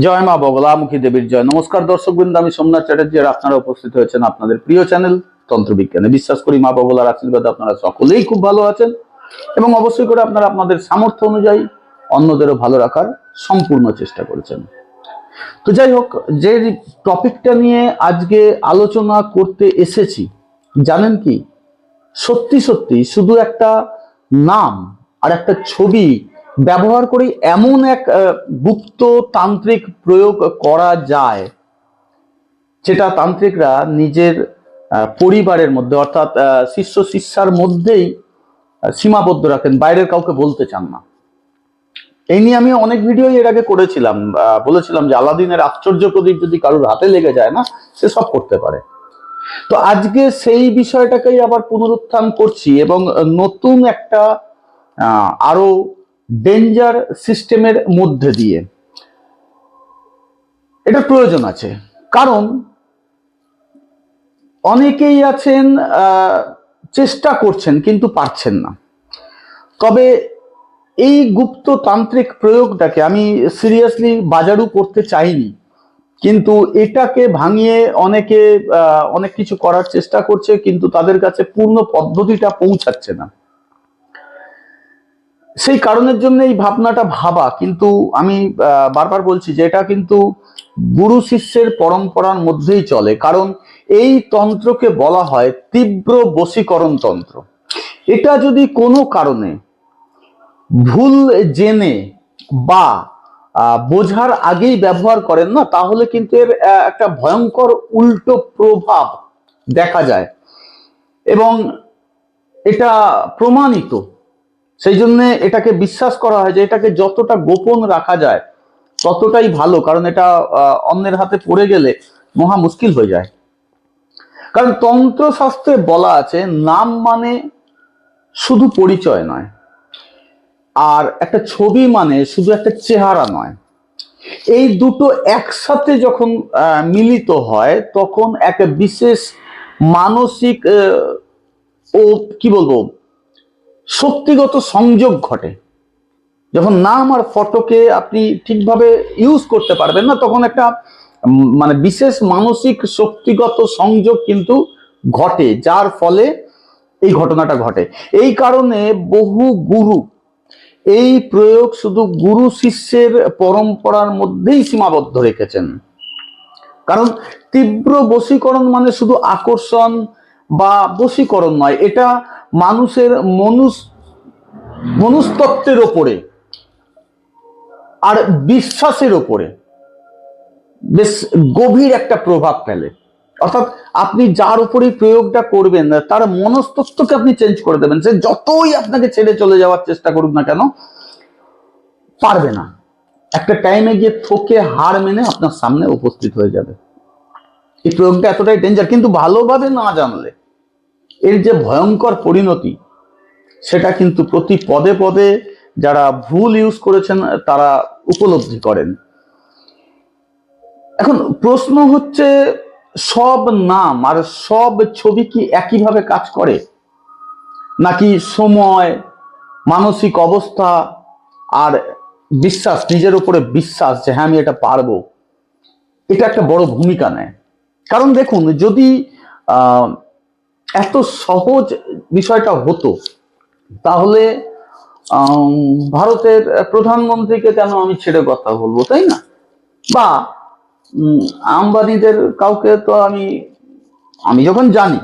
জয় মা বগলামুখী দেবীর জয়। নমস্কার দর্শকবৃন্দ, আমি সোমনাথ চ্যাটার্জি আর আপনারা উপস্থিত হয়েছেন আপনাদের প্রিয় চ্যানেল তন্ত্রবিজ্ঞানে। বিশ্বাস করি মা বগলার আশীর্বাদে আপনারা সকলেই খুব ভালো আছেন এবং অবশ্যই করে আপনারা আপনাদের সামর্থ্য অনুযায়ী অন্যদেরও ভালো রাখার সম্পূর্ণ চেষ্টা করেছেন। তো যাই হোক, যে টপিকটা নিয়ে আজকে আলোচনা করতে এসেছি জানেন কি, সত্যি সত্যি শুধু একটা নাম আর একটা ছবি ব্যবহার করে এমন এক গুপ্ত তান্ত্রিক প্রয়োগ করা যায় যেটা তান্ত্রিকরা নিজের পরিবারের মধ্যে অর্থাৎ শিষ্য শিষ্যার মধ্যেই সীমাবদ্ধ রাখেন, বাইরের কাউকে বলতে চান না। এই নিয়ে আমি অনেক ভিডিও এর আগে করেছিলাম, বলেছিলাম যে আলাদিনের আশ্চর্য প্রদীপ যদি কারোর হাতে লেগে যায় না, সে সব করতে পারে। তো আজকে সেই বিষয়টাকেই আবার পুনরুত্থান করছি এবং নতুন একটা আরো ডেঞ্জার সিস্টেমের মধ্যে দিয়ে এটা প্রয়োজন আছে। কারণ অনেকেই আছেন চেষ্টা করছেন কিন্তু পারছেন না। তবে এই গুপ্ত তান্ত্রিক প্রয়োগটাকে আমি সিরিয়াসলি বাজারু করতে চাইনি, কিন্তু এটাকে ভাঙিয়ে অনেকে অনেক কিছু করার চেষ্টা করছে, কিন্তু তাদের কাছে পূর্ণ পদ্ধতিটা পৌঁছাচ্ছে না। সেই কারণের জন্য এই ভাবনাটা ভাবা, কিন্তু আমি বারবার বলছি যে এটা কিন্তু গুরু শিষ্যের পরম্পরার মধ্যেই চলে। কারণ এই তন্ত্রকে বলা হয় তীব্র বশীকরণ তন্ত্র। এটা যদি কোনো কারণে ভুল জেনে বা বোঝার আগেই ব্যবহার করেন না, তাহলে কিন্তু এর একটা ভয়ঙ্কর উল্টো প্রভাব দেখা যায় এবং এটা প্রমাণিত। সেই জন্য এটাকে বিশ্বাস করা হয় যে এটাকে যতটা গোপন রাখা যায় ততটাই ভালো, কারণ এটা অন্যের হাতে পড়ে গেলে মহা মুশকিল হয়ে যায়। কারণ তন্ত্রশাস্ত্রে বলা আছে নাম মানে শুধু পরিচয় নয়, আর একটা ছবি মানে শুধু একটা চেহারা নয়। এই দুটো একসাথে যখন মিলিত হয় তখন একটা বিশেষ মানসিক ও কি বলবো শক্তিগত সংযোগ ঘটে। যখন নাম আর ফটোকে আপনি ঠিকভাবে ইউজ করতে পারবেন না, তখন একটা মানে বিশেষ মানসিক শক্তিগত সংযোগ কিন্তু ঘটে, যার ফলে এই ঘটনাটা ঘটে। এই কারণে বহু গুরু এই প্রয়োগ শুধু গুরু শিষ্যের পরম্পরার মধ্যেই সীমাবদ্ধ রেখেছেন। কারণ তীব্র বশীকরণ মানে শুধু আকর্ষণ বা বশীকরণ নয়, এটা মানুষের মনস্তত্ত্বের ওপরে আর বিশ্বাসের ওপরে বেশ গভীর একটা প্রভাব ফেলে। অর্থাৎ আপনি যার উপরেই প্রয়োগটা করবেন তার মনস্তত্ত্বকে আপনি চেঞ্জ করে দেবেন। সে যতই আপনাকে ছেড়ে চলে যাওয়ার চেষ্টা করুক না কেন, পারবে না। একটা টাইমে গিয়ে থকে হার মেনে আপনার সামনে উপস্থিত হয়ে যাবে। এই প্রয়োগটা এতটাই ডেঞ্জার, কিন্তু ভালোভাবে না জানলে এর যে ভয়ঙ্কর পরিণতি সেটা কিন্তু প্রতি পদে পদে যারা ভুল ইউজ করেছেন তারা উপলব্ধি করেন। এখন প্রশ্ন হচ্ছে, সব নাম আর সব ছবি কি একইভাবে কাজ করে, নাকি সময়, মানসিক অবস্থা আর বিশ্বাস, নিজের উপরে বিশ্বাস যে হ্যাঁ আমি এটা পারবো, এটা একটা বড় ভূমিকা নেয়? কারণ দেখুন, যদি এত সহজ বিষয়টা হতো তাহলে ভারতের প্রধানমন্ত্রীকে কেন আমি ছেড়ে কথা বলবো, তাই না? বা আম্বানিদের কাউকে তো আমি যখন জানি।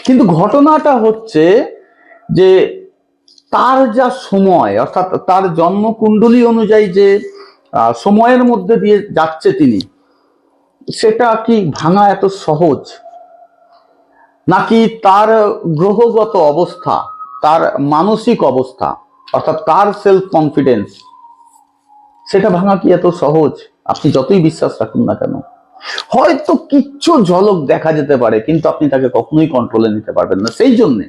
কিন্তু ঘটনাটা হচ্ছে যে তার যা সময়, অর্থাৎ তার জন্মকুণ্ডলী অনুযায়ী যে সময়ের মধ্যে দিয়ে যাচ্ছে তিনি, সেটা কি ভাঙা এত সহজ? নাকি তার গ্রহগত অবস্থা, তার মানসিক অবস্থা, অর্থাৎ তার সেলফ কনফিডেন্স, সেটা ভাঙা কি এত সহজ? আপনি যতই বিশ্বাস রাখুন না কেন, হয়তো কিচ্ছু ঝলক দেখা যেতে পারে, কিন্তু আপনি তাকে কখনোই কন্ট্রোলে নিতে পারবেন না। সেই জন্য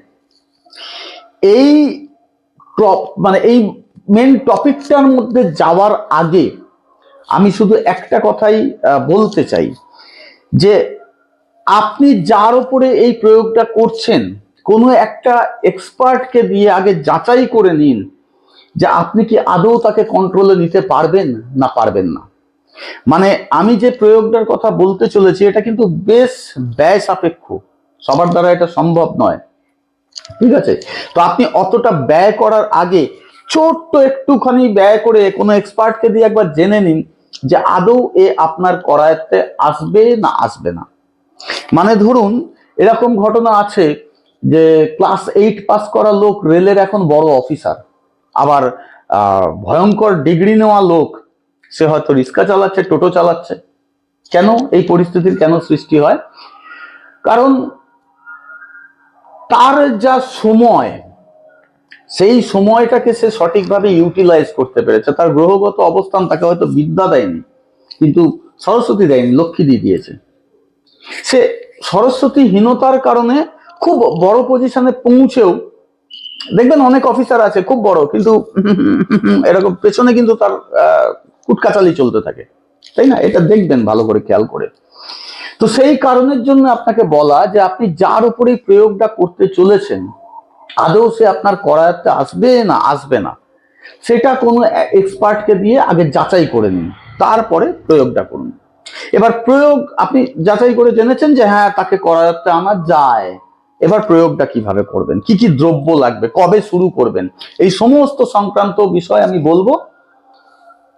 এই এই মেন টপিকটার মধ্যে যাওয়ার আগে আমি শুধু একটা কথাই বলতে চাই যে আপনি যার উপরে এই প্রয়োগটা করছেন, কোনো একটা এক্সপার্টকে দিয়ে আগে যাচাই করে নিন যে আপনি কি আদৌ তাকে কন্ট্রোলে নিতে পারবেন না পারবেন না। মানে আমি যে প্রয়োগটার কথা বলতে চলেছি এটা কিন্তু বেশ ব্যয় সাপেক্ষ, সবার দ্বারা এটা সম্ভব নয়, ঠিক আছে? তো আপনি অতটা ব্যয় করার আগে ছোট্ট একটুখানি ব্যয় করে কোনো এক্সপার্টকে দিয়ে একবার জেনে নিন যে আদৌ এ আপনার করায়ত্তে আসবে না আসবে না। মানে ধরুন এরকম ঘটনা আছে যে ক্লাস 8 পাস করা লোক রেলের এখন বড় অফিসার, আবার ভয়ঙ্কর ডিগ্রি নেওয়া লোক সে হয়তো রিক্সা চালাচ্ছে, টোটো চালাচ্ছে। কেন এই পরিস্থিতির কেন সৃষ্টি হয়? কারণ তার যা সময়, সেই সময়টাকে সে সঠিকভাবে ইউটিলাইজ করতে পেরেছে। তার গ্রহগত অবস্থান তাকে হয়তো বিদ্যা দেয়নি, কিন্তু সরস্বতী দেয়নি, লক্ষ্মী দিয়ে দিয়েছে। সে সরস্বতীহীনতার কারণে খুব বড় পজিশনে পৌঁছেও দেখবেন অনেক অফিসার আছে খুব বড়, কিন্তু এরকম পেছনে কিন্তু তার কুটকাচালি চলতে থাকে, তাই না? এটা দেখবেন ভালো করে খেয়াল করে। তো সেই কারণের জন্য আপনাকে বলা যে আপনি যার উপরে প্রয়োগটা করতে চলেছেন আদৌ সে আপনার করায়ত্তে আসবে না আসবে না, সেটা কোনো এক্সপার্টকে দিয়ে আগে যাচাই করে নিন, তারপরে প্রয়োগটা করুন। এবার প্রয়োগ আপনি যাচাই করে জেনেছেন যে হ্যাঁ তাকে করায়ত্তে আনা যায়, এবার প্রয়োগটা কিভাবে করবেন, কি কি দ্রব্য লাগবে, কবে শুরু করবেন, এই সমস্ত সংক্রান্ত বিষয় আমি বলবো।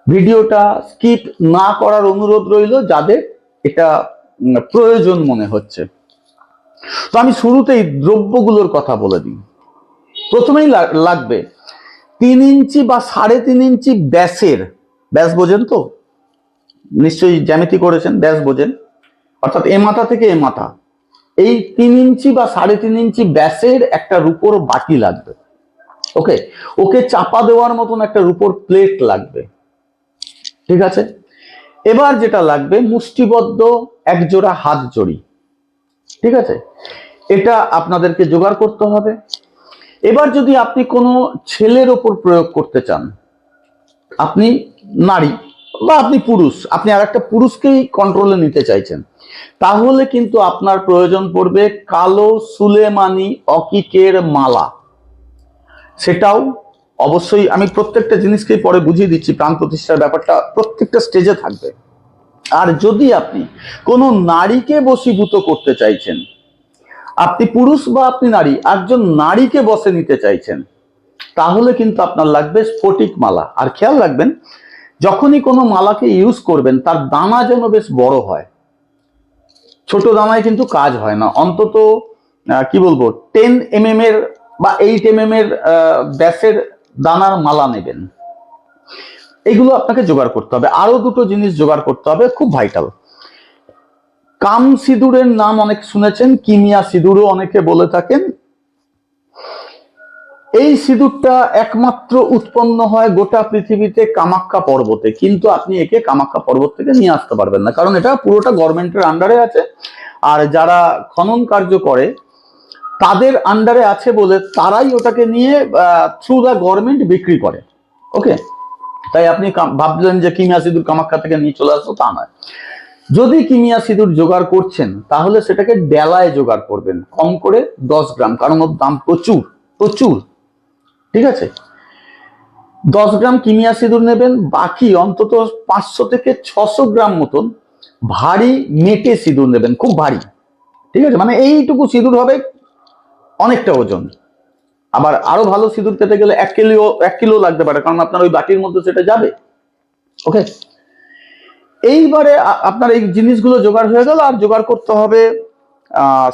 ভিডিওটা স্কিপ না করার অনুরোধ রইল যাদের এটা প্রয়োজন মনে হচ্ছে। তো আমি শুরুতেই দ্রব্যগুলোর কথা বলে দিই। প্রথমেই লাগবে 3 ইঞ্চি বা 3.5 ইঞ্চি ব্যাসের, ব্যাস বোঝেন তো, নিশ্চয়ই জ্যামিতি করেছেন, ব্যাস বোঝেন, অর্থাৎ এ মাথা থেকে এ মাথা, এই 3 ইঞ্চি বা 3.5 ইঞ্চি ব্যাসের একটা রূপোর বাটি লাগবে। ওকে, ওকে চাপা দেওয়ার মতন একটা রূপোর প্লেট লাগবে, ঠিক আছে? এবার যেটা লাগবে মুষ্টিবদ্ধ একজোড়া হাত জড়ি, ঠিক আছে? এটা আপনাদেরকে জোগাড় করতে হবে। এবার যদি আপনি কোনো ছেলের ওপর প্রয়োগ করতে চান, আপনি নারী বা আপনি পুরুষ, আপনি আর একটা পুরুষকেই কন্ট্রোলে নিতে চাইছেন, তাহলে কিন্তু আপনার প্রয়োজন পড়বে কালো সুলেমানি অকিকের মালা। সেটাও অবশ্যই আমি প্রত্যেকটা জিনিসকেই পরে বুঝিয়ে দিচ্ছি, প্রাণ প্রতিষ্ঠার ব্যাপারটা প্রত্যেকটা স্টেজে থাকবে। আর যদি আপনি কোনো নারীকে বশীভূত করতে চাইছেন, আপনি পুরুষ বা আপনি নারী, একজন নারীকে বশে নিতে চাইছেন, তাহলে কিন্তু আপনার লাগবে স্ফটিক মালা। আর খেয়াল রাখবেন যখনই কোনো মালাকে ইউজ করবেন তার দানা যেন বেশ বড় হয়, ছোট দানায় কিন্তু কাজ হয় না। অন্তত কি বলবো 10 mm এর বা 8 mm এর ব্যাসের দানার মালা নেবেন। এগুলো আপনাকে জোগাড় করতে হবে। আরো দুটো জিনিস জোগাড় করতে হবে, খুব ভাইটাল। কাম সিঁদুরের নাম অনেক শুনেছেন, কিমিয়া সিঁদুরও অনেকে বলে থাকেন। এই সিঁদুরটা একমাত্র উৎপন্ন হয় গোটা পৃথিবীতে কামাখ্যা পর্বতে, কিন্তু আপনি একে কামাখ্যা পর্বত থেকে নিয়ে আসতে পারবেন না, কারণ এটা পুরোটা গভর্নমেন্টের আন্ডারে আছে। আর যারা খনন কার্য করে তাদের আন্ডারে আছে বলে তারাই ওটাকে নিয়ে থ্রু দা গভর্নমেন্ট বিক্রি করে। ওকে, তাই আপনি ভাবলেন যে কিমিয়া সিঁদুর কামাখ্যা থেকে নিয়ে চলে আসবো, তা নয়। যদি কিমিয়া সিঁদুর জোগাড় করছেন তাহলে সেটাকে ডেলায় জোগাড় করবেন, কম করে 10 গ্রাম, কারণ ওর দাম প্রচুর প্রচুর, ঠিক আছে? 10 গ্রাম কিমিয়া সিঁদুর নেবেন, বাকি অন্তত 500 থেকে 600 গ্রাম মতন ভারী মেটে সিঁদুর নেবেন, খুব ভারী, ঠিক আছে? মানে এইটুকু সিঁদুর হবে অনেকটা ওজন। আবার আরো ভালো সিঁদুর পেতে গেলে 1 কিলো লাগতে পারে, কারণ আপনার ওই বাটির মধ্যে সেটা যাবে। ওকে, এইবারে আপনার এই জিনিসগুলো জোগাড় হয়ে গেল। আর জোগাড় করতে হবে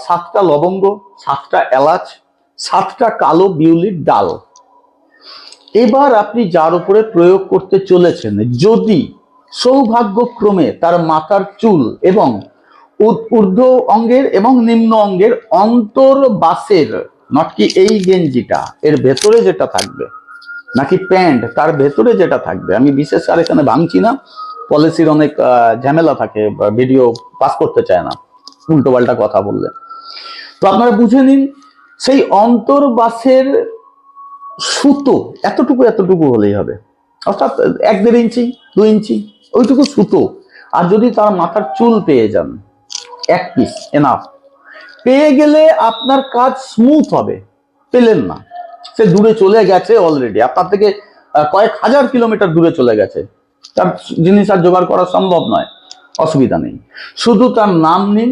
7টা লবঙ্গ, 7টা এলাচ, 7টা কালো বিউলির ডাল। এবার আপনি যার উপরে প্রয়োগ করতে চলেছেন, যদি সৌভাগ্যক্রমে তার মাথার চুল এবং ঊর্ধ্ব অঙ্গের এবং নিম্ন অঙ্গের অন্তর্বাসের, নট কি এই গেঞ্জিটা এর ভেতরে যেটা থাকবে নাকি প্যান্ট তার ভেতরে যেটা থাকবে, আমি বিশেষ আর এখানে ভাঙছি না, পলিসির অনেক ঝামেলা থাকে, ভিডিও পাস করতে চায় না উল্টো পাল্টা কথা বললে। তো আপনারা বুঝে নিন সেই অন্তর্বাসের সুতো এতটুকু এতটুকু হলেই হবে, অর্থাৎ 1-1.5 ইঞ্চি 2 ইঞ্চি ওইটুকু সুতো। আর যদি তার মাথার চুল পেয়ে যান 1 পিস এনাফ, পেয়ে গেলে আপনার কাজ স্মুথ হবে। পেলেন না, সে দূরে চলে গেছে অলরেডি, আপনার থেকে কয়েক হাজার কিলোমিটার দূরে চলে গেছে, তার জিনিস আর জোগাড় করা সম্ভব নয়, অসুবিধা নেই, শুধু তার নাম নিন,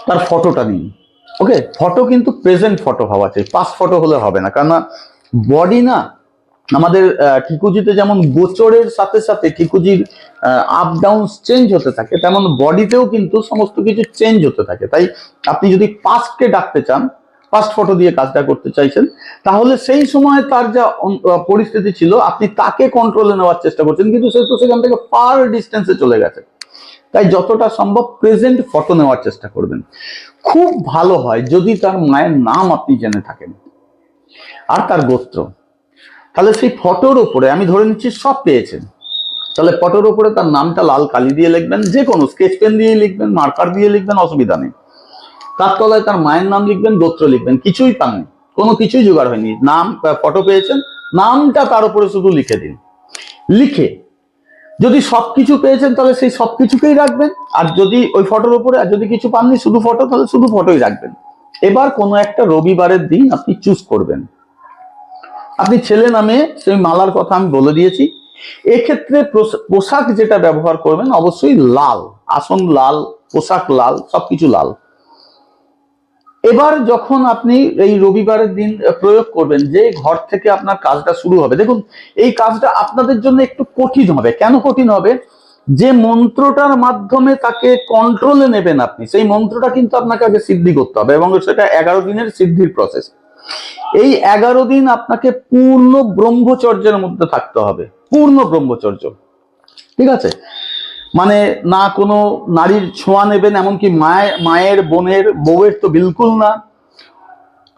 তার ফটোটা নিন। ওকে, ফটো কিন্তু প্রেজেন্ট ফটো হওয়া চাই, পাস ফটো হলে হবে না, কারণ বডি না আমাদের ঠিকুজিতে যেমন গোচরের সাথে সাথে ঠিকুজির আপ ডাউন চেঞ্জ হতে থাকে, তেমন বডিতেও কিন্তু সমস্ত কিছু চেঞ্জ হতে থাকে। তাই আপনি যদি পাস্টকে ডাকতে চান, পাস্ট ফটো দিয়ে কাজটা করতে চাইছেন, তাহলে সেই সময় তার যা পরিস্থিতি ছিল আপনি তাকে কন্ট্রোলে নেওয়ার চেষ্টা করছেন, কিন্তু সে তো সেখান থেকে ফার ডিস্টেন্সে চলে গেছে। তাই যতটা সম্ভব প্রেজেন্ট ফটো নেওয়ার চেষ্টা করবেন। খুব ভালো হয় যদি তার মায়ের নাম আপনি জেনে থাকেন আর তার গোত্র, তাহলে সেই ফটোর উপরে, আমি ধরে নিচ্ছি সব পেয়েছেন, তাহলে ফটোর উপরে তার নামটা লাল কালি দিয়ে লিখবেন, যে কোনো স্কেচ পেন দিয়ে লিখবেন, মার্কার দিয়ে লিখবেন, অসুবিধা নেই। তার তলায় তার মায়ের নাম লিখবেন, গোত্র লিখবেন, কিছুই পাননি, কোনো কিছুই জোগাড় হয়নি, নাম ফটো পেয়েছেন, নামটা তার উপরে শুধু লিখে দিন। লিখে যদি সবকিছু পেয়েছেন তাহলে সেই সবকিছুকেই রাখবেন, আর যদি ওই ফটোর উপরে আর যদি কিছু পাননি শুধু ফটো, তাহলে শুধু ফটোই রাখবেন। এবার কোনো একটা রবিবারের দিন আপনি চুজ করবেন, আপনি ছেলে নামে সেই মালার কথা আমি বলে দিয়েছি। এক্ষেত্রে পোশাক যেটা ব্যবহার করবেন অবশ্যই লাল, আসন লাল, পোশাক লাল, সবকিছু লাল। এবার যখন আপনি এই রবিবারের দিন প্রয়োগ করবেন, যে ঘর থেকে আপনার কাজটা শুরু হবে, দেখুন এই কাজটা আপনাদের জন্য একটু কঠিন হবে। কেন কঠিন হবে? যে মন্ত্রটার মাধ্যমে তাকে কন্ট্রোলে নেবেন আপনি, সেই মন্ত্রটা কিন্তু আপনাকে আগে সিদ্ধি করতে হবে, এবং সেটা 11 দিনের সিদ্ধির প্রসেস। এই 11 দিন আপনাকে পূর্ণ ব্রহ্মচর্যের মধ্যে থাকতে হবে, পূর্ণ ব্রহ্মচর্য, ঠিক আছে? মানে না কোনো নারীর ছোঁয়া নেবেন, এমনকি মায়ের বোনের বউয়ের তো বিলকুল না,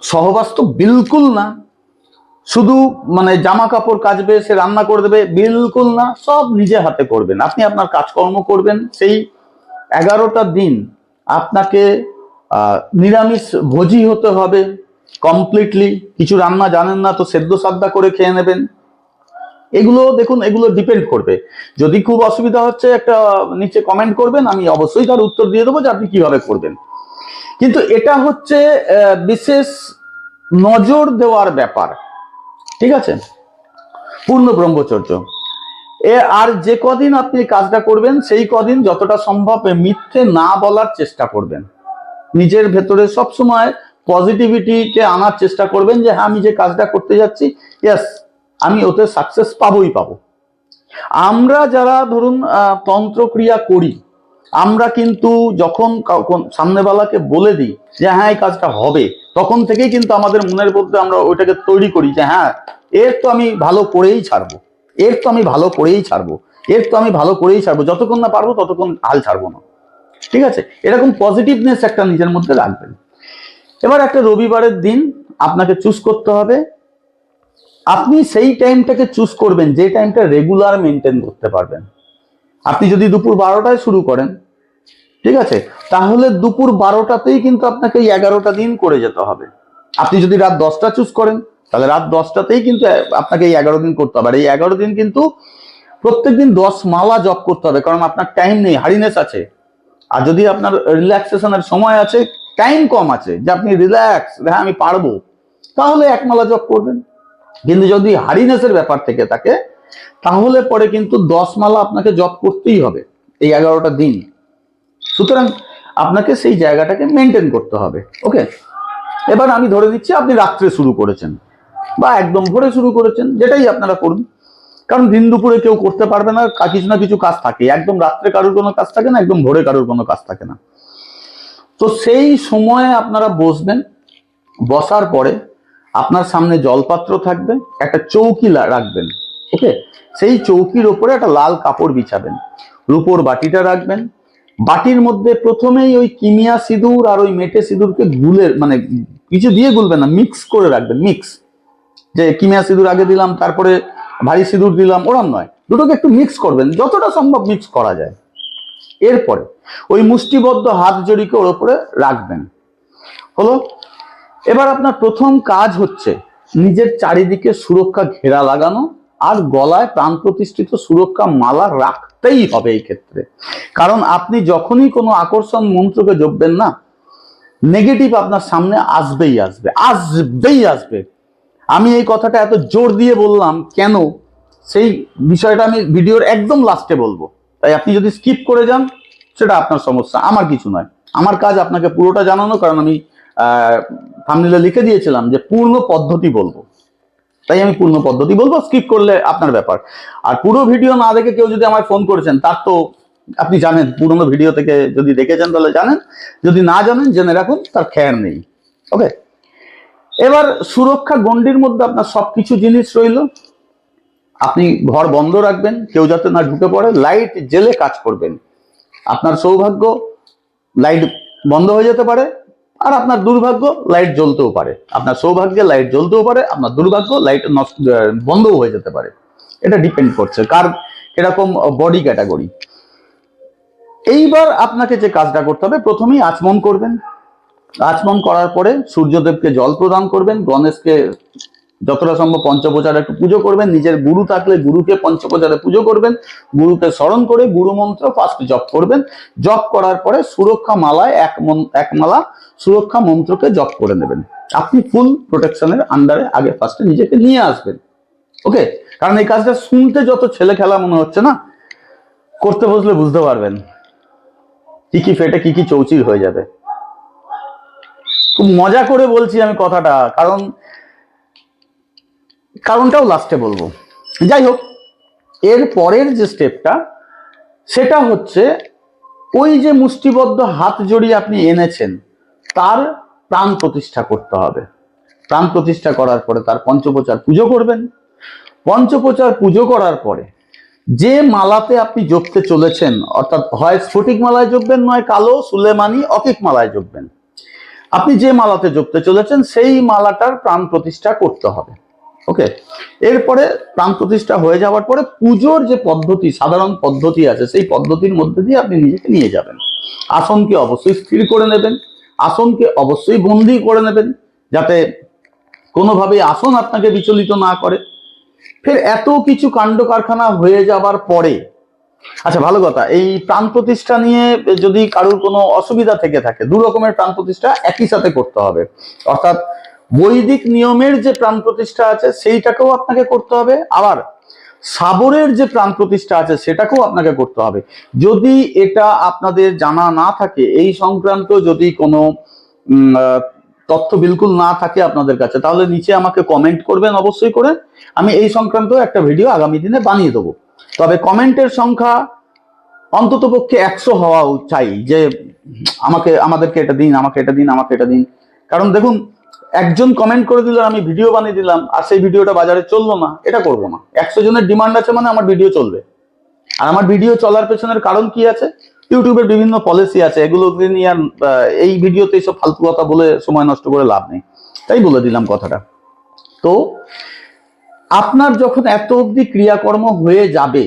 সহবাস তো বিলকুল না, শুধু মানে জামা কাপড় কাচবে, সে রান্না করে দেবে, বিলকুল না, সব নিজে হাতে করবেন, আপনি আপনার কাজকর্ম করবেন। সেই 11টা দিন আপনাকে নিরামিষ ভোজি হতে হবে কমপ্লিটলি। কিছু রান্না জানেন না তো সেদ্ধ সাদ্দা করে খেয়ে নেবেন। এগুলো দেখুন, এগুলো ডিপেন্ড করবে, যদি খুব অসুবিধা হচ্ছে একটা নিচে কমেন্ট করবেন, আমি অবশ্যই তার উত্তর দিয়ে দেবো যে আপনি কিভাবে করবেন। কিন্তু এটা হচ্ছে বিশেষ নজর দেওয়ার ব্যাপার, ঠিক আছে? পূর্ণ ব্রহ্মচর্য। আর যে কদিন আপনি কাজটা করবেন সেই কদিন যতটা সম্ভব মিথ্যে না বলার চেষ্টা করবেন, নিজের ভেতরে সবসময় পজিটিভিটিকে আনার চেষ্টা করবেন, যে হ্যাঁ আমি যে কাজটা করতে যাচ্ছি, ইয়েস আমি ওতে সাকসেস পাবোই পাবো। আমরা যারা ধরুন তন্ত্রক্রিয়া করি, আমরা কিন্তু যখন সামনেওয়ালাকে বলে দিই যে হ্যাঁ এই কাজটা হবে, তখন থেকেই কিন্তু আমাদের মনের মধ্যে আমরা ওইটাকে তৈরি করি যে হ্যাঁ এর তো আমি ভালো করেই ছাড়বো, এর তো আমি ভালো করেই ছাড়বো, এর তো আমি ভালো করেই ছাড়বো, যতক্ষণ না পারবো ততক্ষণ হাল ছাড়বো না, ঠিক আছে? এরকম পজিটিভনেস একটা নিজের মধ্যে রাখবেন। এবার একটা রবিবারের দিন আপনাকে চুজ করতে হবে, আপনি সেই টাইমটাকে চুজ করবেন যে টাইমটা রেগুলার মেনটেন করতে পারবেন। আপনি যদি দুপুর 12টায় শুরু করেন, ঠিক আছে, তাহলে দুপুর 12টাতেই কিন্তু আপনাকে এই 11টা দিন করে যেতে হবে। আপনি যদি রাত 10টা চুজ করেন, তাহলে রাত 10টাতেই কিন্তু আপনাকে এই 11 দিন করতে হবে। আর এই 11 দিন কিন্তু প্রত্যেকদিন 10 মালা জপ করতে হবে, কারণ আপনার টাইম নেই, হারিনেস আছে। আর যদি আপনার রিল্যাক্সেশনের সময় আছে, টাইম কম আছে, যে আপনি রিল্যাক্স, হ্যাঁ আমি পারবো, তাহলে 1 মালা জপ করবেন। কিন্তু যদি হারিনেসের ব্যাপার থেকে থাকে, তাহলে পরে কিন্তু 10 মালা আপনাকে জপ করতেই হবে এই 11টা দিন। সুতরাং আপনাকে সেই জায়গাটাকে মেনটেন করতে হবে। ওকে, এবার আমি ধরে নিচ্ছি আপনি রাত্রে শুরু করেছেন বা একদম ভোরে শুরু করেছেন, যেটাই আপনারা করুন, কারণ দিন দুপুরে কেউ করতে পারবে না, কিছু না কিছু কাজ থাকে, একদম রাত্রে কারোর কোনো কাজ থাকে না, একদম ভোরে কারোর কোনো কাজ থাকে না। তো সেই সময়ে আপনারা বসবেন, বসার পরে আপনার সামনে জলপাত্র থাকবে, একটা চৌকি রাখবেন। ওকে, সেই চৌকির ওপরে একটা লাল কাপড় বিছাবেন, রূপোর বাটিটা রাখবেন, বাটির মধ্যে প্রথমেই ওই কিমিয়া সিঁদুর আর ওই মেটে সিঁদুরকে গুলে, মানে কিছু দিয়ে গুলবেন না, মিক্স করে রাখবেন। মিক্স, যে কিমিয়া সিঁদুর আগে দিলাম তারপরে ভারী সিঁদুর দিলাম, ওরম নয়, দুটোকে একটু মিক্স করবেন, যতটা সম্ভব মিক্স করা যায়। এরপরে ওই মুষ্টিবদ্ধ হাত জড়িকে ওর উপরে রাখবেন। হলো, এবার আপনার প্রথম কাজ হচ্ছে নিজের চারিদিকে সুরক্ষা ঘেরা লাগানো, আর গলায় প্রাণ প্রতিষ্ঠিত সুরক্ষা মালা রাখতেই হবে এই ক্ষেত্রে। কারণ আপনি যখনই কোনো আকর্ষণ মন্ত্রকে জপবেন না, নেগেটিভ আপনার সামনে আসবেই আসবে, আসবেই আসবে। আমি এই কথাটা এত জোর দিয়ে বললাম কেন, সেই বিষয়টা আমি ভিডিওর একদম লাস্টে বলবো। তাই আপনি যদি স্কিপ করে যান সেটা আপনার সমস্যা, আমার কিছু নয়। আমার কাজ আপনাকে পুরোটা জানানো, কারণ আমি থাম্বনেইলে লিখে দিয়েছিলাম যে পূর্ণ পদ্ধতি বলবো, তাই আমি পূর্ণ পদ্ধতি বলবো। স্কিপ করলে আপনার ব্যাপার। আর পুরো ভিডিও না দেখে কেউ যদি আমায় ফোন করেছেন, তার তো আপনি জানেন, পুরোনো ভিডিও থেকে যদি দেখেছেন তাহলে জানেন, যদি না জানেন জেনে রাখুন, তার খেয়াল নেই। ওকে, এবার সুরক্ষা গণ্ডির মধ্যে আপনার সবকিছু জিনিস রইল। আপনি ঘর বন্ধ রাখবেন, কেউ যাতে না ঢুকে পড়ে, লাইট জেলে কাজ করবেন। আপনার সৌভাগ্য লাইট বন্ধ হয়ে যেতে পারে, আর আপনার দুর্ভাগ্য লাইট জ্বলতেও পারে। আপনার সৌভাগ্যে লাইট জ্বলতেও পারে, আপনার দুর্ভাগ্য লাইট নষ্ট বন্ধও হয়ে যেতে পারে। এটা ডিপেন্ড করছে কার কিরকম বডি ক্যাটাগরি। এইবার আপনাকে যে কাজটা করতে হবে, প্রথমেই আচমন করবেন। আচমন করার পরে সূর্যদেবকে জল প্রদান করবেন, গণেশকে যতটা সম্ভব পঞ্চপ্রচারে একটু পুজো করবেন, নিজের গুরু থাকলে গুরুকে পঞ্চপ্রচারে পুজো করবেন, গুরুকে স্মরণ করে গুরু মন্ত্র ফার্স্ট জপ করবেন। জপ করার পরে সুরক্ষা মালায় এক মালা সুরক্ষা মন্ত্রকে জপ করে নেবেন। আপনি ফুল প্রোটেকশনের আন্ডারে আগে ফার্স্টে নিজেকে নিয়ে আসবেন। ওকে, কারণ এই কাজটা শুনতে যত ছেলে খেলা মনে হচ্ছে না, করতে বসলে বুঝতে পারবেন কি কি ফেটে কি কি চৌচির হয়ে যাবে। খুব মজা করে বলছি আমি কথাটা, কারণটাও লাস্টে বলবো। যাই হোক, এর পরের যে স্টেপটা সেটা হচ্ছে, ওই যে মুষ্টিবদ্ধ হাত জড়িয়ে আপনি এনেছেন তার প্রাণ প্রতিষ্ঠা করতে হবে। প্রাণ প্রতিষ্ঠা করার পরে তার পঞ্চপ্রচার পুজো করবেন। পঞ্চপ্রচার পুজো করার পরে যে মালাতে আপনি জপতে চলেছেন, অর্থাৎ হয় স্ফটিক মালায় জপবেন, নয় কালো সুলেমানি অকিক মালায় জপবেন। আপনি যে মালাতে জপতে চলেছেন সেই মালাটার প্রাণ প্রতিষ্ঠা করতে হবে। ওকে, এরপরে প্রাণ প্রতিষ্ঠা হয়ে যাওয়ার পরে পুজোর যে পদ্ধতি, সাধারণ পদ্ধতি আছে, সেই পদ্ধতির মধ্যে দিয়ে আপনি নিজেকে নিয়ে যাবেন। আসনকে অবশ্যই স্থির করে নেবেন, আসনকে অবশ্যই বন্দি করে নেবেন, যাতে কোনোভাবেই আসন আপনাকে বিচলিত না করে। ফের এত কিছু কাণ্ড কারখানা হয়ে যাবার পরে, আচ্ছা ভালো কথা, এই প্রাণ প্রতিষ্ঠা নিয়ে যদি কারোর কোনো অসুবিধা থেকে থাকে, দু রকমের প্রাণ প্রতিষ্ঠা একই সাথে করতে হবে। অর্থাৎ বৈদিক নিয়মের যে প্রাণ প্রতিষ্ঠা আছে সেইটাকেও আপনাকে করতে হবে, আবার সাবরের যে প্রাণ প্রতিষ্ঠা আছে সেটাকেও আপনাকে করতে হবে। যদি এটা আপনাদের জানা না থাকে, এই সংক্রান্ত যদি কোনো তথ্য বিলকুল না থাকে আপনাদের কাছে, তাহলে নিচে আমাকে কমেন্ট করবেন অবশ্যই করে। আমি এই সংক্রান্ত একটা ভিডিও আগামী দিনে বানিয়ে দেবো। তবে কমেন্টের সংখ্যা অন্তত পক্ষে 100 হওয়া চাই, যে আমাদেরকে এটা দিন, আমাকে এটা দিন, আমাকে এটা দিন। কারণ দেখুন, একজন কমেন্ট করে দিল, আমি ভিডিও বানিয়ে দিলাম, আর সেই ভিডিওটা বাজারে চললো না, এটা করবো না। 100 জনের ডিমান্ড আছে মানে আমার ভিডিও চলবে। আর আমার ভিডিও চলার পেছনের কারণ কি আছে, ইউটিউবের বিভিন্ন পলিসি আছে, এগুলো নিয়ে আর এই ভিডিওতে এইসব ফালতু কথা বলে সময় নষ্ট করে লাভ নেই, তাই বলে দিলাম কথাটা। তো আপনার যখন এত অবধি ক্রিয়াকর্ম হয়ে যাবে,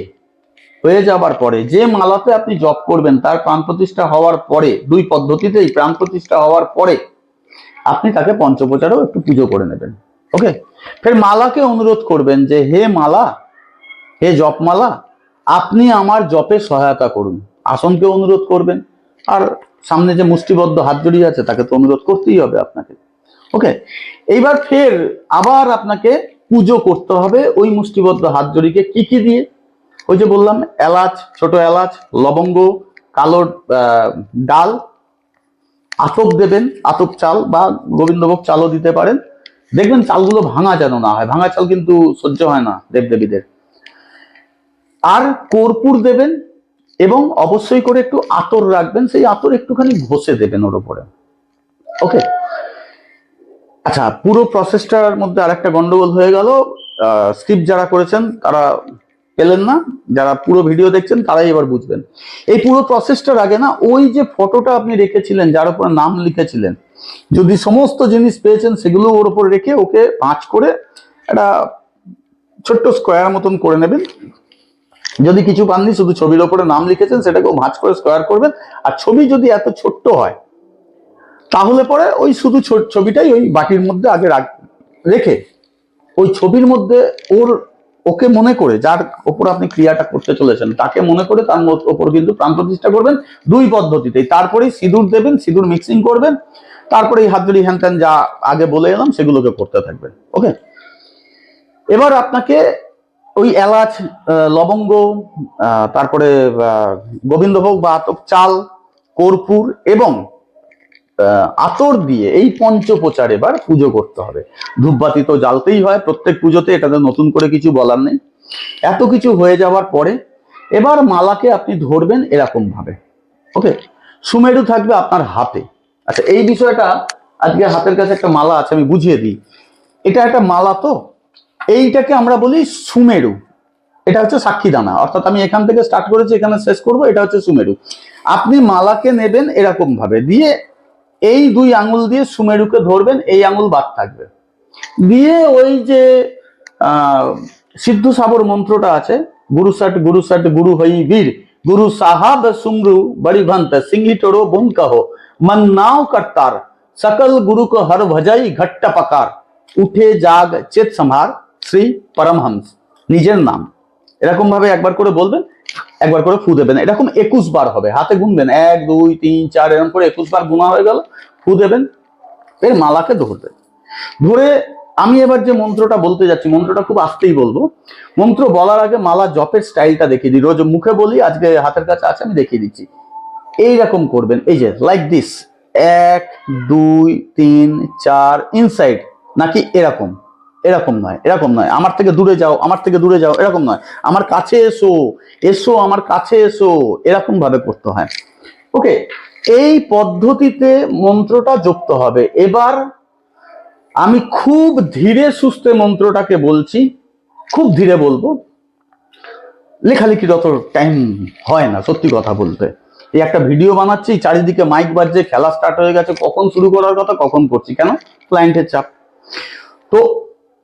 হয়ে যাবার পরে যে মালাতে আপনি জপ করবেন তার প্রাণ প্রতিষ্ঠা হওয়ার পরে, দুই পদ্ধতিতেই প্রাণ প্রতিষ্ঠা হওয়ার পরে আপনি তাকে পঞ্চপ্রচারেও একটু পুজো করে নেবেন। ওকে, ফের মালাকে অনুরোধ করবেন যে হে মালা, হে জপমালা, আপনি আমার জপে সহায়তা করুন। আসনকে অনুরোধ করবেন, আর সামনে যে মুষ্টিবদ্ধ হাত জড়িয়ে আছে তাকে তো অনুরোধ করতেই হবে আপনাকে। ওকে, এইবার ফের আবার আপনাকে পুজো করতে হবে ওই মুষ্টিবদ্ধ হাত জড়িকে কি কি দিয়ে। ওই যে বললাম, এলাচ, ছোট এলাচ, লবঙ্গ, কালো ডাল, আতপ দেবেন, আতপ চাল বা গোবিন্দভোগ চালও দিতে পারেন। দেখবেন চালগুলো ভাঙা যেন না হয়, ভাঙা চাল কিন্তু সহ্য হয় না দেবদেবীদের। আর কর্পূর দেবেন, এবং অবশ্যই করে একটু আতর রাখবেন, সেই আতর একটুখানি ঘষে দেবেন ওর উপরে। ওকে, আচ্ছা, পুরো প্রসেসটার মধ্যে আরেকটা গন্ডগোল হয়ে গেল। স্কিপ যারা করেছেন তারা পেলেন না, যারা পুরো ভিডিও দেখছেন তারাই এবার বুঝবেন। এই পুরো প্রসেসটার আগে না, ওই যে ফটোটা আপনি রেখেছিলেন যার উপরে নাম লিখেছিলেন, যদি সমস্ত জিনিস পেয়েছেন সেগুলো ওর উপর রেখে ওকে ভাঁজ করে একটা ছোট্ট স্কোয়ার মতন করে নেবেন। যদি কিছু পাননি, শুধু ছবির ওপরে নাম লিখেছেন সেটাকেও ভাঁজ করে স্কোয়ার করবেন। আর ছবি যদি এত ছোট্ট হয় তাহলে পরে ওই শুধু ছবিটাই ওই বাটির মধ্যে আগে রেখে ওই ছবির মধ্যে ওকে মনে করে, যার ওপর আপনি ক্রিয়াটা করতে চলেছেন তাকে মনে করে তার ওপর কিন্তু প্রাণ প্রতিষ্ঠা করবেন দুই পদ্ধতিতেই। তারপরেই সিঁদুর দেবেন, সিঁদুর মিক্সিং করবেন, তারপরে এই হাতজড়ি হ্যান ত্যান যা আগে বলে এলাম সেগুলোকে করতে থাকবেন। ওকে, এবার আপনাকে ওই এলাচ, লবঙ্গ, তারপরে গোবিন্দভোগ বা আতপ চাল, কর্পূর এবং আতর দিয়ে এই পঞ্চপ্রচার এবার পুজো করতে হবে। ধূপবাতি তো জ্বালতেই হয় প্রত্যেক পুজোতে, এটাতে নতুন করে কিছু বলার নেই। এত কিছু হয়ে যাওয়ার পরে এবার মালাকে আপনি ধরবেন এরকম ভাবে, ওকে? সুমেরু থাকবে আপনার হাতে। আচ্ছা, এই বিষয়টা আজকে হাতের কাছে একটা মালা আছে, আমি বুঝিয়ে দিই। এটা একটা মালা, তো এইটাকে আমরা বলি সুমেরু। এটা হচ্ছে সাক্ষীদানা, অর্থাৎ আমি এখান থেকে স্টার্ট করেছি, এখানে শেষ করব, এটা হচ্ছে সুমেরু। আপনি মালাকে নেবেন এরকম ভাবে দিয়ে, এই দুই আঙুল দিয়ে সুমেরুকে ধরবেন, এই আঙুল বাদ থাকবে, দিয়ে ওই যে সিদ্ধ সাবর মন্ত্রটা আছে, গুরু সট গুরু হই বীর, গুরু সাহাব সুমরু বড়ি ভন্ত সিংহি টোড়ো বুন কहो मन नाव करतार सकल गुरु को हर भजाई घट्ट पकार উঠে জাগ চেত সম্ভার শ্রী পরমহংস, নিজের নাম। এরকম ভাবে একবার করে বলবেন, একবার করে ফু দেবেন, এরকম 21 বার হবে। হাতে গুনবেন 1 2 3 4 এরকম করে 21 বার গুনা হয়ে গেল, ফু দেবেন, এর মালাকে ধরবেন। ধরে আমি এবার যে মন্ত্রটা বলতে যাচ্ছি, মন্ত্রটা খুব আস্তেই বলবো। মন্ত্র বলার আগে মালা জপের স্টাইলটা দেখিয়ে দিই, রোজ মুখে বলি, আজকে হাতের কাছে আছে, আমি দেখিয়ে দিচ্ছি। এইরকম করবেন, এই যে লাইক দিস, 1 2 3 4 ইনসাইড, নাকি এরকম, এরকম নয়, এরকম নয়, আমার থেকে দূরে যাও, আমার থেকে দূরে যাও, এরকম নয়, আমার কাছে এসো, এসো আমার কাছে এসো, এরকম ভাবে করতে হয়, ওকে? এই পদ্ধতিতে মন্ত্রটা জপতে হবে। এবার আমি খুব ধীরে সুস্থে মন্ত্রটাকে বলছি, খুব ধীরে বলবো, লেখালেখির অত টাইম হয় না সত্যি কথা বলতে। এই একটা ভিডিও বানাচ্ছি, চারিদিকে মাইক বাজছে, খেলা স্টার্ট হয়ে গেছে, কখন শুরু করার কথা, কখন করছি, কেন? ক্লায়েন্টের চাপ। তো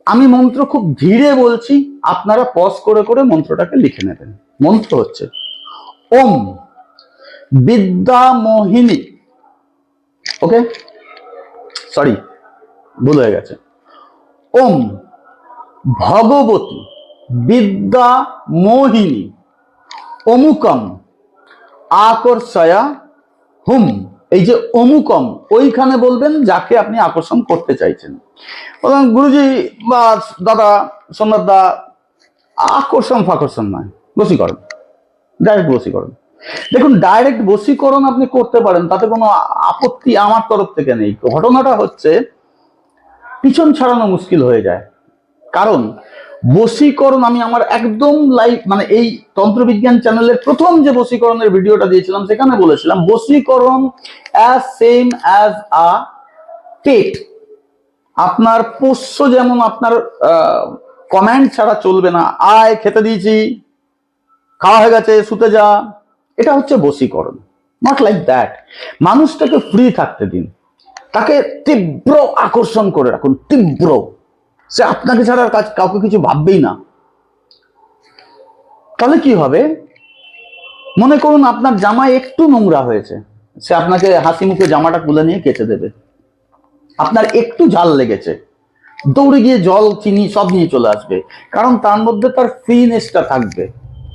আমি মন্ত্র খুব ধীরে বলছি, আপনারা পজ করে করে মন্ত্রটাকে লিখে নেবেন। মন্ত্র হচ্ছে ওম বিদ্যা মোহিনী, ওকে, সরি ভুল হয়ে গেছে, ওম ভগবতী বিদ্যা মোহিনী অমুকম আকর্ষয়া হুম। এই যে অমুকম, ওইখানে বলবেন যাকে আপনি আকর্ষণ করতে চাইছেন। গুরুজি বা দাদা সোমনাথ দা, আকর্ষণ ফাকর্ষণ নয়, বশীকরণ, ডাইরেক্ট বশীকরণ। দেখুন, ডাইরেক্ট বশীকরণ আপনি করতে পারেন, তাতে কোনো আপত্তি আমার তরফ থেকে নেই। ঘটনাটা হচ্ছে পিছন ছাড়ানো মুশকিল হয়ে যায়, কারণ বশীকরণ আমি আমার একদম লাইভ, মানে এই তন্ত্রবিজ্ঞান চ্যানেলের প্রথম যে বশীকরণের ভিডিওটা দিয়েছিলাম, সেখানে বলেছিলাম বশীকরণ অ্যাজ সেম অ্যাজ আ পেট। আপনার পোষ্য যেমন আপনার কমান্ড ছাড়া চলবে না, আয় খেতে দিয়েছি, খাওয়া হয়ে গেছে, শুতে যা, এটা হচ্ছে বশীকরণ। Not like that. মানুষটাকে ফ্রি থাকতে দিন, তাকে তীব্র আকর্ষণ করে রাখুন, তীব্র, সে আপনাকে ছাড়া কাউকে কিছু ভাববেই না। তাহলে কি হবে? মনে করুন আপনার জামা একটু নোংরা হয়েছে, সে আপনাকে হাসি মুখে জামাটা খুলে নিয়ে কেচে দেবে। আপনার একটু ঝাল লেগেছে, দৌড়ে গিয়ে জল চিনি সব নিয়ে চলে আসবে, কারণ তার মধ্যে তার ফ্রিনেসটা থাকবে।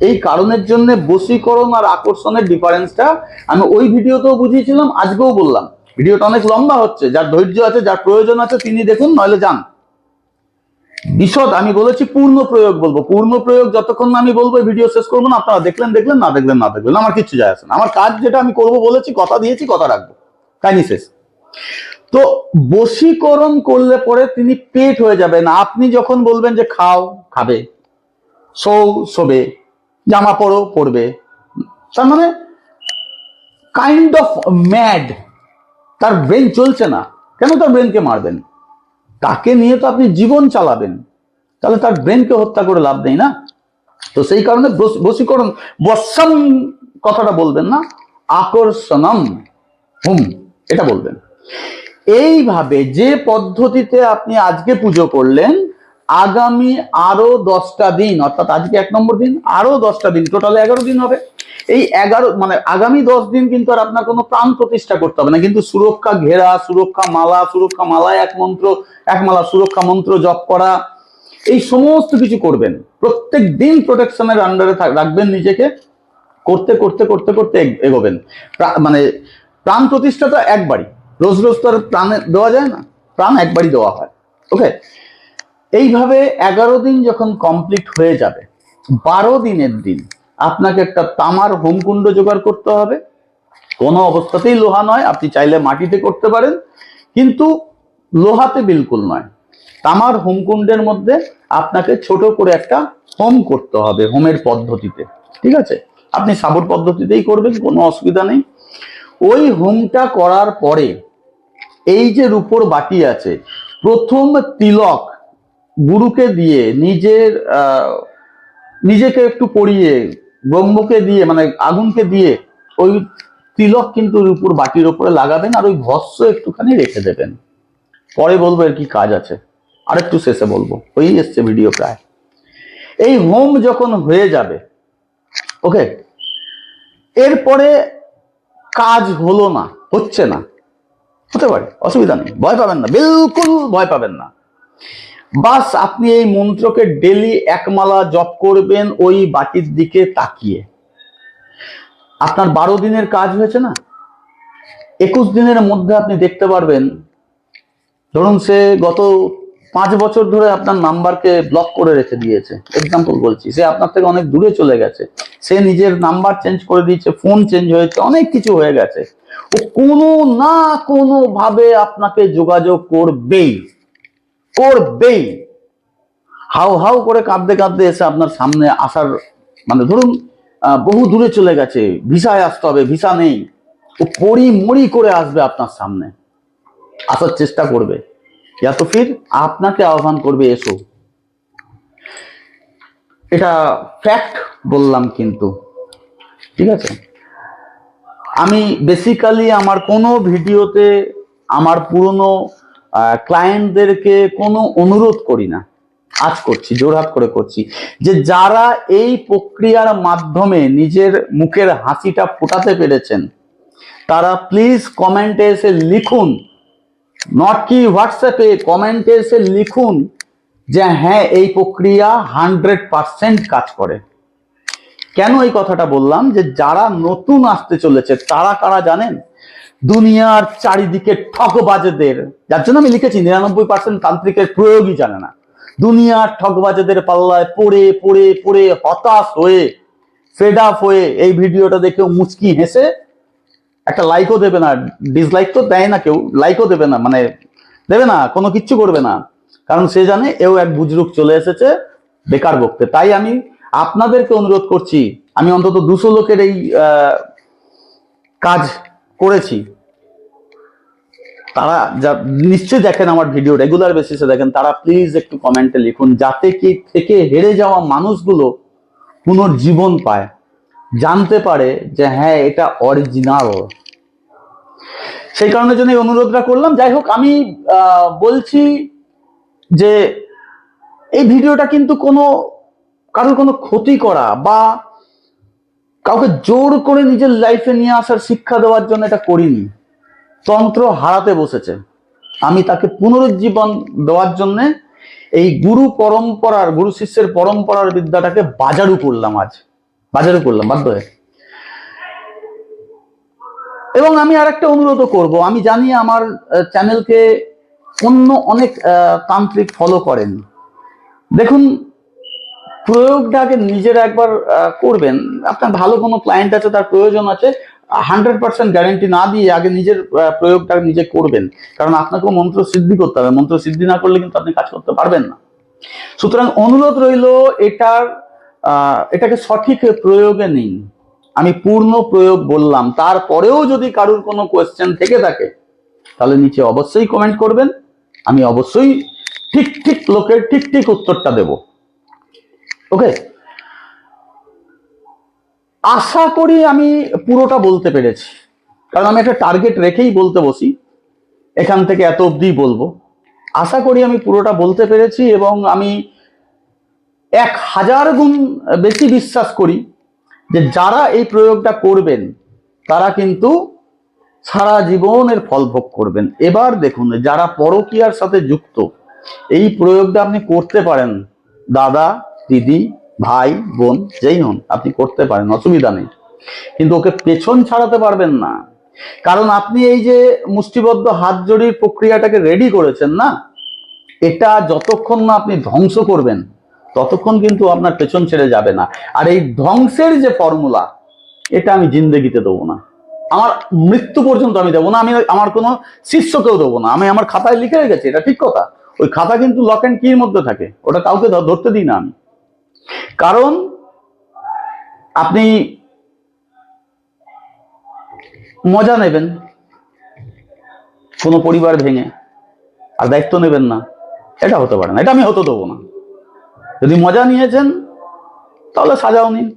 এই কারণের জন্য বশীকরণ আর আকর্ষণের ডিফারেন্সটা আমি ওই ভিডিওতেও বুঝিয়েছিলাম, আজকেও বললাম। ভিডিওটা অনেক লম্বা হচ্ছে, যার ধৈর্য আছে, যার প্রয়োজন আছে তিনি দেখুন, নইলে যান। বিশদ আমি বলেছি, পূর্ণ প্রয়োগ বলবো, পূর্ণ প্রয়োগ যতক্ষণ না আমি বলবো ভিডিও শেষ করবো না। আপনারা দেখলেন দেখলেন, না দেখলেন না দেখলেন, আমার কিচ্ছু যায় আসে না। আমার কাজ যেটা আমি করবো বলেছি, কথা দিয়েছি, কথা রাখবো, কাহিনী শেষ। তো বশীকরণ করলে পরে তিনি পেট হয়ে যাবেন। আপনি যখন বলবেন যে খাও, খাবে, শোও, শোবে, জামা পরো, পরবে, তার মানে কাইন্ড অফ ম্যাড, তার ব্রেন চলছে না। কেন তার ব্রেনকে মারবেন? তাকে নিয়ে তো আপনি জীবন চালাবেন, তাহলে তার ব্রেনকে হত্যা করে লাভ নেই না। তো সেই কারণে বশীকরণ, বশ্যম কথাটা বলবেন না, আকর্ষণম হুম এটা বলবেন। এইভাবে যে পদ্ধতিতে আপনি আজকে পুজো করলেন, আগামী আরো 10টা দিন, অর্থাৎ আজকে 1 নম্বর দিন, আরো 10টা দিন, টোটালে 11 দিন হবে। এই 11 মানে আগামী 10 দিন কিন্তু আর আপনার কোনো প্রাণ প্রতিষ্ঠা করতে হবে না, কিন্তু সুরক্ষা ঘেরা, সুরক্ষা মালায় এক মন্ত্র, এক মালা সুরক্ষা মন্ত্র জপ করা, এই সমস্ত কিছু করবেন। প্রত্যেক দিন প্রোটেকশনের আন্ডারে রাখবেন নিজেকে, করতে করতে করতে করতে এগোবেন। মানে প্রাণ প্রতিষ্ঠা তো একবারই, রোজ রোজ তো আর প্রাণ দেওয়া যায় না, প্রাণ একবারই দেওয়া হয়, ওকে? এইভাবে 11 দিন যখন কমপ্লিট হয়ে যাবে, 12 দিনের দিন আপনাকে একটা তামার হোমকুণ্ড জোগাড় করতে হবে। কোনো অবস্থাতেই লোহা নয়, আপনি চাইলে মাটিতে করতে পারেন, কিন্তু লোহাতে বিলকুল নয়। তামার হোমকুণ্ডের মধ্যে আপনাকে ছোট করে একটা হোম করতে হবে, হোমের পদ্ধতিতে। ঠিক আছে, আপনি সাবর পদ্ধতিতেই করবেন, কোনো অসুবিধা নেই। ওই হোমটা করার পরে এই যে রূপোর বাটি আছে, প্রথম তিলক গুরুকে দিয়ে নিজেকে একটু পরিয়ে, ব্রহ্মকে দিয়ে মানে আগুনকে দিয়ে ওই তিলক কিন্তু রূপোর বাটির ওপরে লাগাবেন, আর ওই ভস্ম একটুখানি রেখে দেবেন। পরে বলবো এর কি কাজ আছে, আরেকটু শেষে বলবো, ওই এসছে ভিডিও প্রায়। এই হোম যখন হয়ে যাবে, ওকে, এরপরে কাজ হলো না, হচ্ছে না, হতে পারে, অসুবিধা নেই, ভয় পাবেন না, বিলকুল ভয় পাবেন না। বাস আপনি এই মন্ত্রকে ডেলি 1 মালা জপ করবেন ওই বাটির দিকে তাকিয়ে। আপনার 12 দিনের কাজ হয়েছে না, 21 দিনের মধ্যে আপনি দেখতে পারবেন, ধরুন সে গত 5 বছর ধরে আপনার নাম্বারকে ব্লক করে রেখে দিয়েছে, এক্সাম্পল বলছি, সে আপনার থেকে অনেক দূরে চলে গেছে, সে নিজের নাম্বার চেঞ্জ করে দিয়েছে, ফোন চেঞ্জ হয়েছে, অনেক কিছু হয়ে গেছে, ও কোনো না কোনো ভাবে আপনাকে যোগাযোগ করবেই করবেই। হাউ হাউ করে কাঁদতে কাঁদতে এসে আপনার সামনে আসার, মানে ধরুন বহু দূরে চলে গেছে, ভিসায় আসতে হবে, ভিসা নেই, ও পড়ি মরি করে আসবে আপনার সামনে, আসার চেষ্টা করবে, ইয়া তো ফির আপনাকে আহ্বান করবে এসো। এটা ফ্যাক্ট বললাম কিন্তু, ঠিক আছে। আমি বেসিক্যালি আমার কোনো ভিডিওতে আমার পুরনো ক্লায়েন্টদেরকে কোনো অনুরোধ করি না, আজ করছি, জোরহাত করে করছি, যে যারা এই প্রক্রিয়ার মাধ্যমে নিজের মুখের হাসিটা ফোটাতে পেরেছেন, তারা প্লিজ কমেন্টে এসে লিখুন, নট কি হোয়াটসঅ্যাপে, কমেন্টে এসে লিখুন যে হ্যাঁ এই প্রক্রিয়া 100% কাজ করে। কেন এই কথাটা বললাম, যে যারা নতুন আসতে চলেছে তারা কারা জানেন? দুনিয়ার চারিদিকে ঠকবাজেদের, যার জন্য আমি লিখেছি 99% তান্ত্রিকের প্রয়োগই জানে না, দুনিয়ার ঠকবাজেদের পাল্লায় পড়ে পড়ে পড়ে হতাশ হয়ে, ফেড আপ হয়ে এই ভিডিওটা দেখে মুচকি হেসে একটা লাইকও দেবে না, ডিসলাইক তো দেয় না কেউ, লাইকও দেবে না, মানে দেবে না, কোনো কিচ্ছু করবে না, কারণ সে জানে এও এক বুজরুক চলে এসেছে বেকার বকতে। তাই আমি আপনাদেরকে অনুরোধ করছি, আমি অন্তত 200 লোকের এই কাজ করেছি, তারা যা নিশ্চয়ই দেখেন আমার ভিডিও, রেগুলার বেসিসে দেখেন, তারা প্লিজ একটু কমেন্টে লিখুন, যাতে কি থেকে হেরে যাওয়া মানুষগুলো পুনর্জীবন পায়, জানতে পারে যে হ্যাঁ এটা অরিজিনাল। সেই কারণের জন্য এই অনুরোধটা করলাম। যাই হোক, আমি বলছি যে এই ভিডিওটা কিন্তু কারোর কোনো ক্ষতি করা বা কাউকে জোর করে নিজের লাইফে নিয়ে আসার শিক্ষা দেওয়ার জন্য এটা করিনি। তন্ত্র হারাতে বসেছে, আমি তাকে পুনরুজ্জীবন দেওয়ার জন্য এই গুরু শিষ্যের পরম্পরার বিদ্যাটাকে বাজারু করলাম, আজ বাজারু করলাম বাধ্য হয়ে। এবং আমি আরেকটা অনুরোধও করব, আমি জানি আমার চ্যানেলকে অন্য অনেক তান্ত্রিক ফলো করেন, দেখুন প্রয়োগটা আগে নিজেরা একবার করবেন। আপনার ভালো কোনো ক্লায়েন্ট আছে, তার প্রয়োজন আছে, 100% গ্যারেন্টি না দিয়ে আগে নিজের প্রয়োগটা নিজে করবেন, কারণ আপনাকেও মন্ত্র সিদ্ধি করতে হবে, মন্ত্র সিদ্ধি না করলে কিন্তু আপনি কাজ করতে পারবেন না। সুতরাং অনুরোধ রইল এটাকে সঠিক প্রয়োগে নিন। আমি পূর্ণ প্রয়োগ বললাম, তারপরেও যদি কারুর কোনো কোয়েশ্চেন থেকে থাকে তাহলে নিচে অবশ্যই কমেন্ট করবেন, আমি অবশ্যই ঠিক ঠিক লোকের ঠিক ঠিক উত্তরটা দেব। ওকে, আশা করি আমি পুরোটা বলতে পেরেছি, কারণ আমি একটা টার্গেট রেখেই বলতে বসি, এখান থেকে এত অবধি বলবো। আশা করি আমি পুরোটা বলতে পেরেছি, এবং আমি 1000 গুণ বেশি বিশ্বাস করি যে যারা এই প্রয়োগটা করবেন তারা কিন্তু সারা জীবনের ফল ভোগ করবেন। এবার দেখুন, যারা পরকীয়ার সাথে যুক্ত, এই প্রয়োগটা আপনি করতে পারেন, দাদা দিদি ভাই বোন যেই হন আপনি করতে পারেন, অসুবিধা নেই, কিন্তু ওকে পেছন ছাড়াতে পারবেন না, কারণ আপনি এই যে মুষ্টিবদ্ধ হাত জড়ির প্রক্রিয়াটাকে রেডি করেছেন না, এটা যতক্ষণ না আপনি ধ্বংস করবেন ততক্ষণ কিন্তু আপনার পেছন ছেড়ে যাবে না। আর এই ধ্বংসের যে ফর্মুলা, এটা আমি জিন্দেগিতে দেবো না, আমার মৃত্যু পর্যন্ত আমি দেবো না, আমি আমার কোনো শিষ্যকেও দেবো না। আমি আমার খাতায় লিখে রেখেছি, এটা ঠিক কথা। ওই খাতা কিন্তু লক অ্যান্ড কির মধ্যে থাকে, ওটা কাউকে ধরতে দিই না আমি। কারণ আপনি মজা নেবেন কোনো পরিবার ভেঙে, আর দায়িত্ব নেবেন না, এটা হতে পারে না, এটা আমি হতে দেবো না। যদি মজা নিয়েছেন তাহলে সাজাও নিন,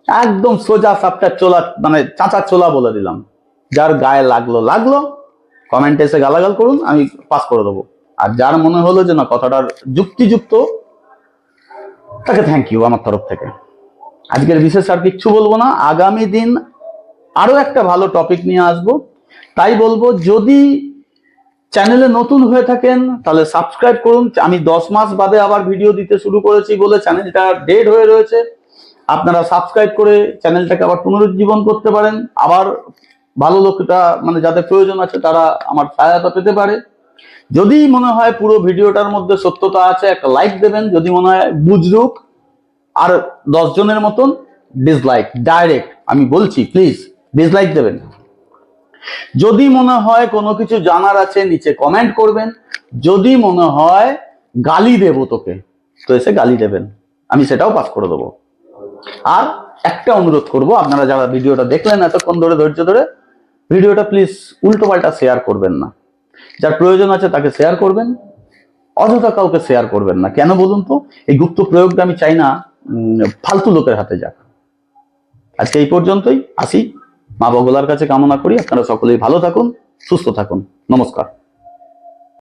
একদম সোজা সাপটা চোলা, মানে চাঁচা চোলা বলে দিলাম। যার গায়ে লাগলো লাগলো, কমেন্টে এসে গালাগাল করুন, আমি পাস করে দেবো। আর যার মনে হলো যে না কথাটার যুক্তিযুক্ত, তাকে থ্যাংক ইউ আমার তরফ থেকে। আজকের বিশেষ আর কিচ্ছু বলবো না, আগামী দিন আরো একটা ভালো টপিক নিয়ে আসবো। তাই বলবো, যদি চ্যানেলে নতুন হয়ে থাকেন তাহলে সাবস্ক্রাইব করুন। আমি 10 মাস বাদে আবার ভিডিও দিতে শুরু করেছি বলে চ্যানেলটা ডেড হয়ে রয়েছে। আপনারা সাবস্ক্রাইব করে চ্যানেলটাকে আবার পুনরুজ্জীবন করতে পারেন, আবার ভালো লোকটা মানে যাদের প্রয়োজন আছে তারা আমার সহায়তা পেতে পারে। যদি মনে হয় পুরো ভিডিওটার মধ্যে সত্যতা আছে, একটা লাইক দেবেন। যদি মনে হয় বুঝরুক, আর 10 জনের মতন ডিসলাইক, ডাইরেক্ট আমি বলছি, প্লিজ ডিসলাইক দেবেন। যদি মনে হয় কোনো কিছু জানার আছে নিচে কমেন্ট করবেন। যদি মনে হয় গালি দেবো তোকে, তো এসে গালি দেবেন, আমি সেটাও পাস করে দেবো। আর একটা অনুরোধ করব, আপনারা যারা ভিডিওটা দেখলেন এতক্ষণ ধরে ধৈর্য ধরে, ভিডিওটা প্লিজ উল্টো পাল্টা শেয়ার করবেন না। যার প্রয়োজন আছে তাকে শেয়ার করবেন, অযথা কাউকে শেয়ার করবেন না। কেন বলুন তো? এই গুপ্ত প্রয়োগটা আমি চাই না ফালতু লোকের হাতে যাক। আজকে এই পর্যন্তই, আসি। মা বগলার কাছে কামনা করি আপনারা সকলেই ভালো থাকুন, সুস্থ থাকুন। নমস্কার।